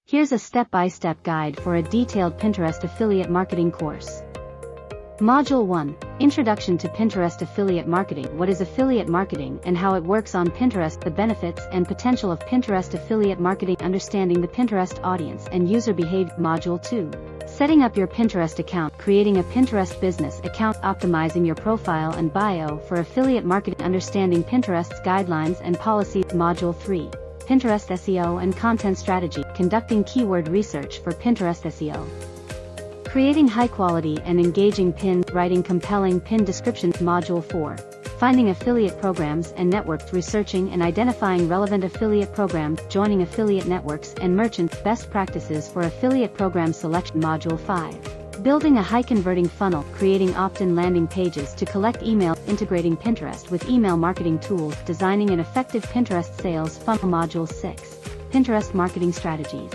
Here's a step-by-step guide for a detailed Pinterest affiliate marketing course. Module 1, Introduction to Pinterest Affiliate Marketing. What is affiliate marketing and how it works on Pinterest? The benefits and potential of Pinterest affiliate marketing. Understanding the Pinterest audience and user behavior. Module 2, Setting up your Pinterest account. Creating a Pinterest business account. Optimizing your profile and bio for affiliate marketing. Understanding Pinterest's guidelines and policies. Module 3, Pinterest SEO and content strategy. Conducting keyword research for Pinterest SEO. Creating high-quality and engaging pin. Writing compelling pin descriptions. Module 4, Finding affiliate programs and networks. Researching and identifying relevant affiliate programs. Joining affiliate networks and merchants. Best practices for affiliate program selection. Module 5, Building a high-converting funnel. Creating opt-in landing pages to collect email. Integrating Pinterest with email marketing tools. Designing an effective Pinterest sales funnel. Module 6, Pinterest marketing strategies.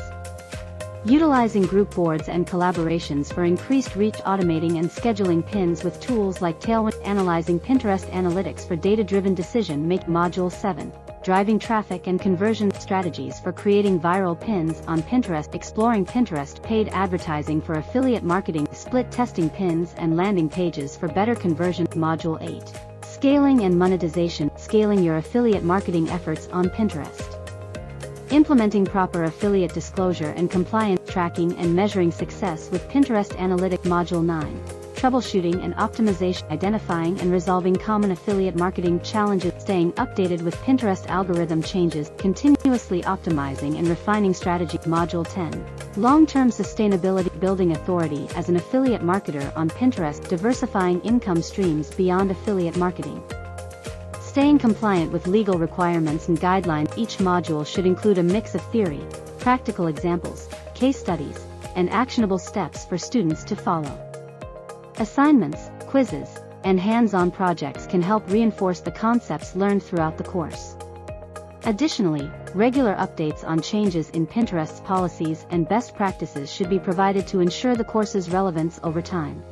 Utilizing group boards and collaborations for increased reach. Automating and scheduling pins with tools like Tailwind. Analyzing Pinterest analytics for data-driven decision-making. Module 7, Driving traffic and conversion strategies for creating viral pins on Pinterest. Exploring Pinterest paid advertising for affiliate marketing. Split testing pins and landing pages for better conversion. Module 8, Scaling and monetization. Scaling your affiliate marketing efforts on Pinterest. Implementing proper affiliate disclosure and compliance. Tracking and measuring success with Pinterest Analytics. Module 9, Troubleshooting and optimization. Identifying and resolving common affiliate marketing challenges. Staying updated with Pinterest algorithm changes. Continuously optimizing and refining strategy. Module 10, Long-term sustainability. Building authority as an affiliate marketer on Pinterest. Diversifying income streams beyond affiliate marketing. Staying compliant with legal requirements and guidelines. Each module should include a mix of theory, practical examples, case studies, and actionable steps for students to follow. Assignments, quizzes, and hands-on projects can help reinforce the concepts learned throughout the course. Additionally, regular updates on changes in Pinterest's policies and best practices should be provided to ensure the course's relevance over time.